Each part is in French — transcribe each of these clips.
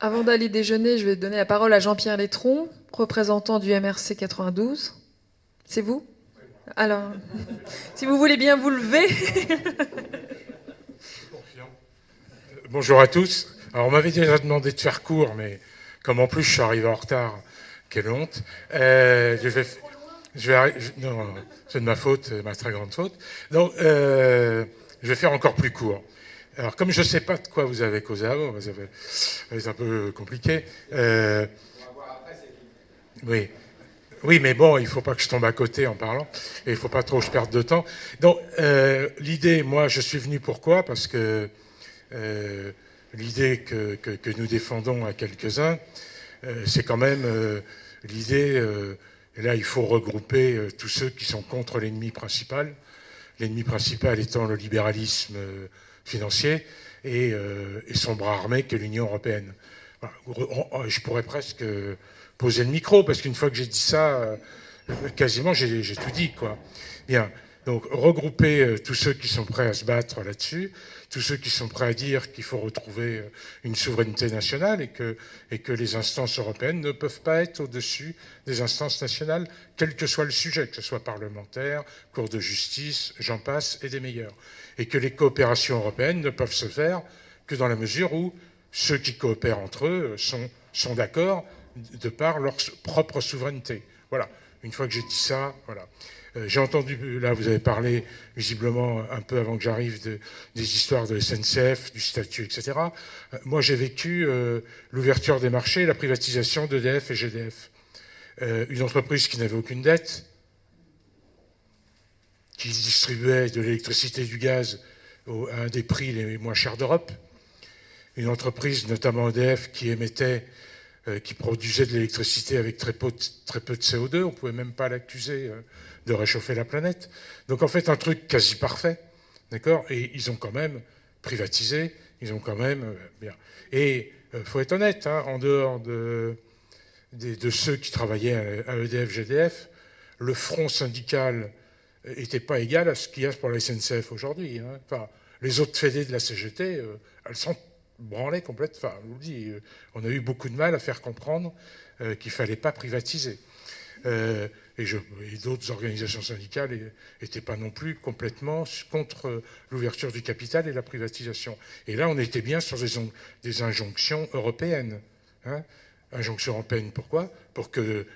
Avant d'aller déjeuner, je vais donner la parole à Jean-Pierre Létron, représentant du MRC 92. C'est vous? Alors, si vous voulez bien vous lever. Bonjour à tous. Alors, on m'avait déjà demandé de faire court, mais comme en plus je suis arrivé en retard, quelle honte. Non, c'est de ma faute, ma très grande faute. Donc, je vais faire encore plus court. Alors, comme je ne sais pas de quoi vous avez causé avant, c'est un peu compliqué. Oui. Oui, mais bon, il ne faut pas que je tombe à côté en parlant, et il ne faut pas trop que je perde de temps. Donc, l'idée, moi, je suis venu pourquoi? Parce que l'idée que nous défendons à quelques-uns, c'est quand même l'idée, et là, il faut regrouper tous ceux qui sont contre l'ennemi principal étant le libéralisme financier et son bras armé que l'Union européenne. Je pourrais presque poser le micro, parce qu'une fois que j'ai dit ça, quasiment j'ai tout dit, quoi. Bien. Donc regrouper tous ceux qui sont prêts à se battre là-dessus, tous ceux qui sont prêts à dire qu'il faut retrouver une souveraineté nationale et que les instances européennes ne peuvent pas être au-dessus des instances nationales, quel que soit le sujet, que ce soit parlementaire, Cour de justice, j'en passe, et des meilleurs. Et que les coopérations européennes ne peuvent se faire que dans la mesure où ceux qui coopèrent entre eux sont d'accord de par leur propre souveraineté. Voilà. Une fois que j'ai dit ça, voilà. J'ai entendu, là vous avez parlé visiblement un peu avant que j'arrive des histoires de SNCF, du statut, etc. Moi j'ai vécu l'ouverture des marchés, la privatisation d'EDF et GDF. Une entreprise qui n'avait aucune dette, qui distribuait de l'électricité et du gaz à un des prix les moins chers d'Europe. Une entreprise, notamment EDF, qui produisait de l'électricité avec très peu de CO2. On ne pouvait même pas l'accuser de réchauffer la planète. Donc en fait, un truc quasi parfait, d'accord. Et ils ont quand même privatisé, ils ont quand même bien. Et faut être honnête, hein, en dehors de ceux qui travaillaient à EDF, GDF, le front syndical n'était pas égal à ce qu'il y a pour la SNCF aujourd'hui. Hein. Enfin, les autres fédés de la CGT, elles sont branlées complètement. Enfin, je vous le dis, on a eu beaucoup de mal à faire comprendre qu'il ne fallait pas privatiser. Et d'autres organisations syndicales n'étaient pas non plus complètement contre l'ouverture du capital et la privatisation. Et là, on était bien sur des injonctions européennes. Hein. Injonctions européennes, pourquoi ? Pour que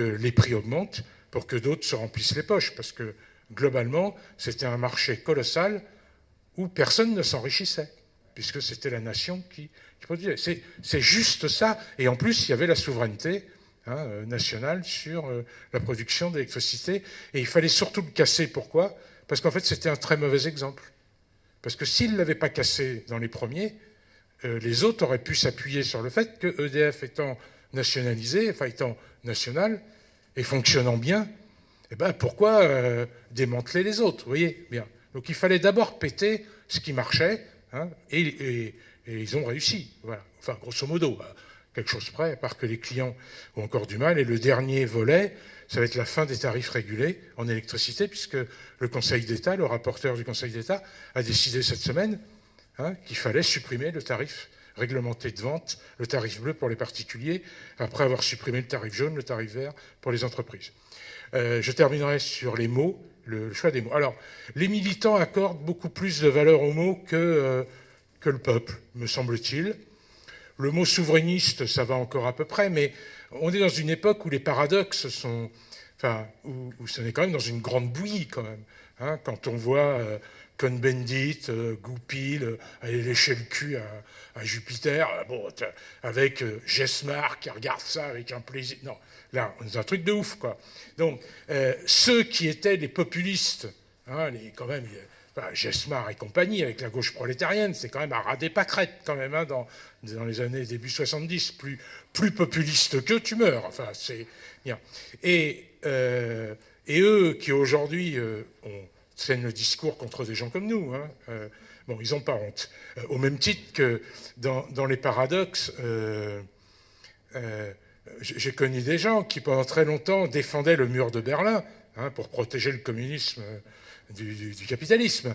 les prix augmentent, pour que d'autres se remplissent les poches. Parce que, globalement, c'était un marché colossal où personne ne s'enrichissait, puisque c'était la nation qui produisait. C'est juste ça. Et en plus, il y avait la souveraineté nationale sur la production d'électricité. Et il fallait surtout le casser. Pourquoi ? Parce qu'en fait, c'était un très mauvais exemple. Parce que s'il ne l'avait pas cassé dans les premiers, les autres auraient pu s'appuyer sur le fait que EDF étant nationalisé, enfin étant national et fonctionnant bien, eh ben pourquoi démanteler les autres, vous voyez bien. Donc il fallait d'abord péter ce qui marchait, hein, et ils ont réussi. Voilà. Enfin, grosso modo, quelque chose près, à part que les clients ont encore du mal. Et le dernier volet, ça va être la fin des tarifs régulés en électricité, puisque le Conseil d'État, le rapporteur du Conseil d'État, a décidé cette semaine qu'il fallait supprimer le tarif réglementé de vente, le tarif bleu pour les particuliers, après avoir supprimé le tarif jaune, le tarif vert pour les entreprises. Je terminerai sur les mots, le choix des mots. Alors, les militants accordent beaucoup plus de valeur aux mots que le peuple, me semble-t-il. Le mot souverainiste, ça va encore à peu près, mais on est dans une époque où les paradoxes sont... Enfin, où ce n'est quand même dans une grande bouillie, quand même. Hein, quand on voit Cohn-Bendit, Goupil, aller lécher le cul à Jupiter, avec Gesmar qui regarde ça avec un plaisir... Non, là, c'est un truc de ouf, quoi. Donc, ceux qui étaient les populistes, hein, quand même... Gesmar et compagnie, avec la gauche prolétarienne, c'est quand même à ras des pâquerettes, quand même, hein, dans les années début 70. Plus populiste qu'eux, tu meurs. Enfin, c'est bien. Et eux qui aujourd'hui tiennent le discours contre des gens comme nous, hein, ils n'ont pas honte. Au même titre que dans les paradoxes, j'ai connu des gens qui, pendant très longtemps, défendaient le mur de Berlin, hein, pour protéger le communisme du capitalisme.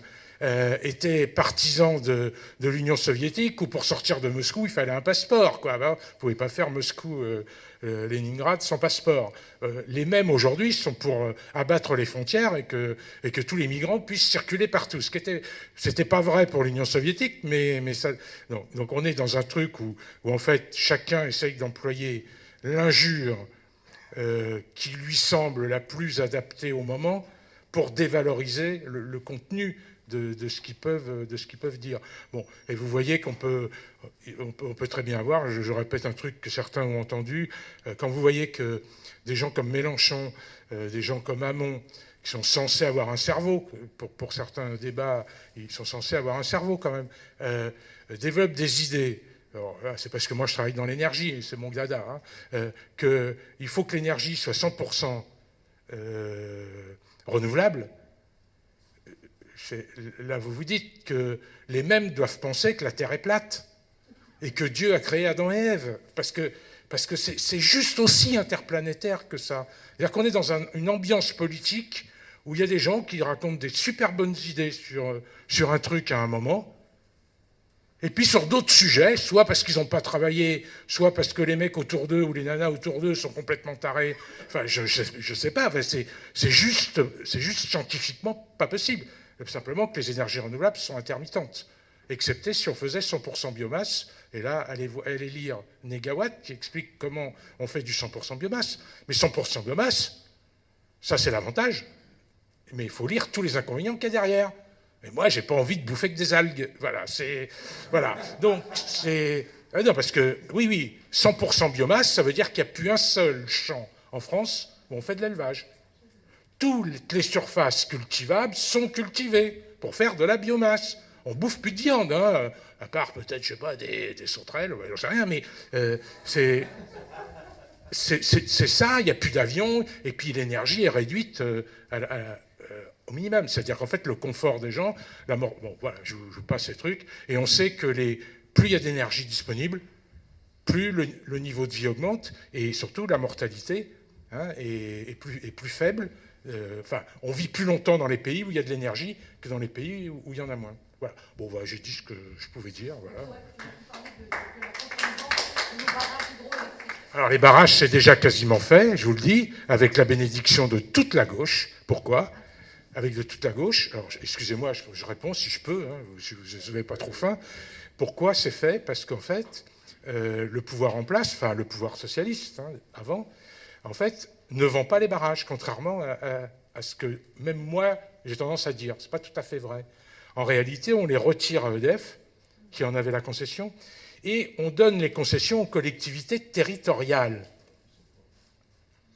étaient partisans de l'Union soviétique, où pour sortir de Moscou, il fallait un passeport, quoi. Ben, vous ne pouvez pas faire Moscou-Leningrad sans passeport. Les mêmes aujourd'hui sont pour abattre les frontières et que tous les migrants puissent circuler partout. C'était pas vrai pour l'Union soviétique, mais ça... Non. Donc on est dans un truc où en fait chacun essaye d'employer l'injure qui lui semble la plus adaptée au moment pour dévaloriser le contenu de ce qu'ils peuvent dire. Bon, et vous voyez qu'on peut très bien voir, je répète un truc que certains ont entendu, quand vous voyez que des gens comme Mélenchon, des gens comme Hamon, qui sont censés avoir un cerveau, pour certains débats, ils sont censés avoir un cerveau quand même, développent des idées. Alors là, c'est parce que moi je travaille dans l'énergie, c'est mon dada, qu'il faut que l'énergie soit 100% renouvelable. Là, vous vous dites que les mêmes doivent penser que la Terre est plate et que Dieu a créé Adam et Ève, parce que c'est juste aussi interplanétaire que ça. C'est-à-dire qu'on est dans une ambiance politique où il y a des gens qui racontent des super bonnes idées sur un truc à un moment, et puis sur d'autres sujets, soit parce qu'ils n'ont pas travaillé, soit parce que les mecs autour d'eux ou les nanas autour d'eux sont complètement tarés. Enfin, je sais pas, c'est juste scientifiquement pas possible. Simplement que les énergies renouvelables sont intermittentes, excepté si on faisait 100% biomasse. Et là, allez lire Négawatt qui explique comment on fait du 100% biomasse. Mais 100% biomasse, ça c'est l'avantage. Mais il faut lire tous les inconvénients qu'il y a derrière. Mais moi, j'ai pas envie de bouffer que des algues. Voilà. Donc, c'est... non, parce que, oui, 100% biomasse, ça veut dire qu'il n'y a plus un seul champ en France où on fait de l'élevage. Toutes les surfaces cultivables sont cultivées pour faire de la biomasse. On bouffe plus de viande, hein, à part peut-être, je sais pas, des sauterelles, j'en sais rien, mais c'est ça, il n'y a plus d'avions, et puis l'énergie est réduite au minimum. C'est-à-dire qu'en fait, le confort des gens, la mort, bon, voilà, je vous passe ces trucs, et on sait que plus il y a d'énergie disponible, plus le niveau de vie augmente, et surtout la mortalité est plus faible. Enfin, on vit plus longtemps dans les pays où il y a de l'énergie que dans les pays où il y en a moins. Voilà. Bon, voilà, j'ai dit ce que je pouvais dire. Voilà. Alors, les barrages, c'est déjà quasiment fait, je vous le dis, avec la bénédiction de toute la gauche. Pourquoi ? Avec de toute la gauche. Alors, excusez-moi, je réponds si je peux, si vous n'avez pas trop faim. Pourquoi c'est fait ? Parce qu'en fait, le pouvoir en place, enfin le pouvoir socialiste avant, en fait, ne vend pas les barrages, contrairement à ce que même moi, j'ai tendance à dire. Ce n'est pas tout à fait vrai. En réalité, on les retire à EDF, qui en avait la concession, et on donne les concessions aux collectivités territoriales.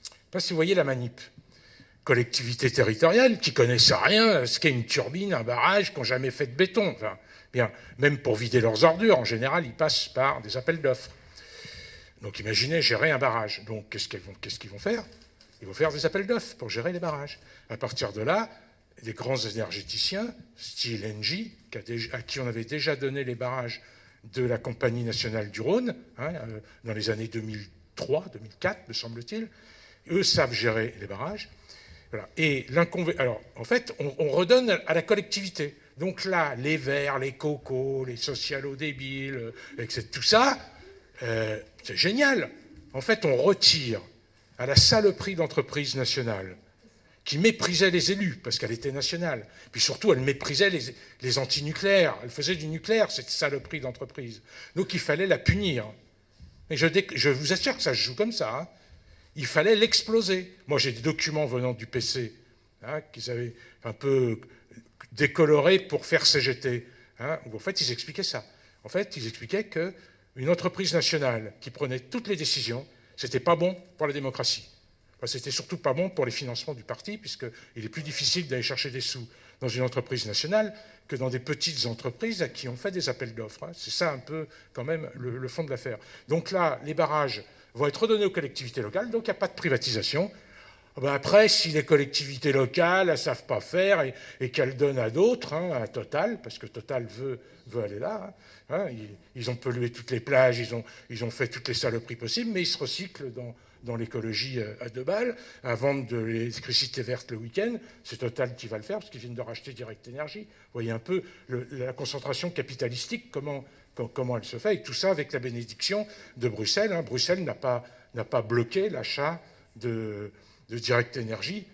Je ne sais pas si vous voyez la manip. Collectivités territoriales qui ne connaissent rien à ce qu'est une turbine, un barrage, qui n'ont jamais fait de béton. Enfin, bien, même pour vider leurs ordures, en général, ils passent par des appels d'offres. Donc imaginez gérer un barrage. Donc qu'est-ce qu'ils vont faire ? Ils vont faire des appels d'offres pour gérer les barrages. À partir de là, les grands énergéticiens, style Engie, à qui on avait déjà donné les barrages de la Compagnie nationale du Rhône, dans les années 2003, 2004, me semble-t-il, eux savent gérer les barrages. Voilà. Et alors, en fait, on redonne à la collectivité. Donc là, les verts, les cocos, les socialo-débiles, etc., tout ça, c'est génial. En fait, on retire à la saloperie d'entreprise nationale qui méprisait les élus, parce qu'elle était nationale. Puis surtout, elle méprisait les antinucléaires. Elle faisait du nucléaire, cette saloperie d'entreprise. Donc il fallait la punir. Et je vous assure que ça se joue comme ça. Il fallait l'exploser. Moi, j'ai des documents venant du PC qu'ils avaient un peu décolorés pour faire CGT. Où en fait, ils expliquaient ça. En fait, ils expliquaient qu'une entreprise nationale qui prenait toutes les décisions, c'était pas bon pour la démocratie. C'était surtout pas bon pour les financements du parti, puisqu'il est plus difficile d'aller chercher des sous dans une entreprise nationale que dans des petites entreprises à qui on fait des appels d'offres. C'est ça un peu quand même le fond de l'affaire. Donc là, les barrages vont être redonnés aux collectivités locales, donc il n'y a pas de privatisation. Après, si les collectivités locales ne savent pas faire et qu'elles donnent à d'autres, à Total, parce que Total veut aller là, ils ont pollué toutes les plages, ils ont fait toutes les saloperies possibles, mais ils se recyclent dans l'écologie à 2 balles, à vendre de l'électricité verte le week-end. C'est Total qui va le faire parce qu'ils viennent de racheter Direct Énergie. Vous voyez un peu la concentration capitalistique, comment elle se fait, et tout ça avec la bénédiction de Bruxelles. Hein. Bruxelles n'a pas bloqué l'achat de Direct Énergie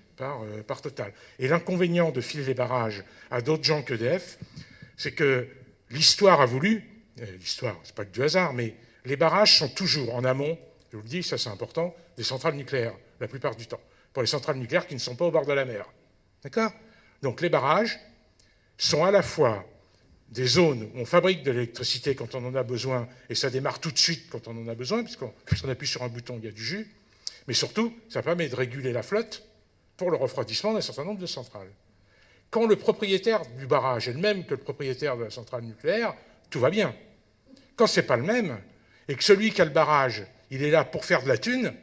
par Total. Et l'inconvénient de filer les barrages à d'autres gens qu'EDF, c'est que l'histoire a voulu, l'histoire, c'est pas que du hasard, mais les barrages sont toujours en amont, je vous le dis, ça c'est important, des centrales nucléaires, la plupart du temps, pour les centrales nucléaires qui ne sont pas au bord de la mer. D'accord ? Donc les barrages sont à la fois des zones où on fabrique de l'électricité quand on en a besoin, et ça démarre tout de suite quand on en a besoin, puisqu'on appuie sur un bouton, il y a du jus, mais surtout, ça permet de réguler la flotte pour le refroidissement d'un certain nombre de centrales. Quand le propriétaire du barrage est le même que le propriétaire de la centrale nucléaire, tout va bien. Quand ce n'est pas le même, et que celui qui a le barrage, il est là pour faire de la thune,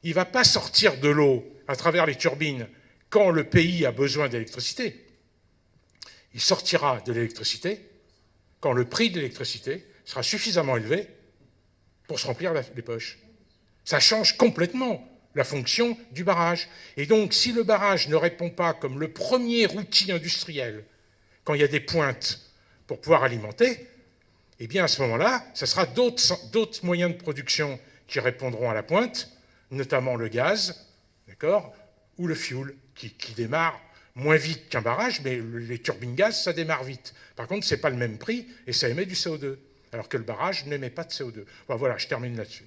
il ne va pas sortir de l'eau à travers les turbines quand le pays a besoin d'électricité. Il sortira de l'électricité quand le prix de l'électricité sera suffisamment élevé pour se remplir les poches. Ça change complètement la fonction du barrage. Et donc, si le barrage ne répond pas comme le premier outil industriel, quand il y a des pointes pour pouvoir alimenter, eh bien, à ce moment-là, ce sera d'autres moyens de production qui répondront à la pointe, notamment le gaz, d'accord, ou le fioul, qui démarre moins vite qu'un barrage, mais les turbines gaz, ça démarre vite. Par contre, ce n'est pas le même prix et ça émet du CO2, alors que le barrage n'émet pas de CO2. Bon, voilà, je termine là-dessus.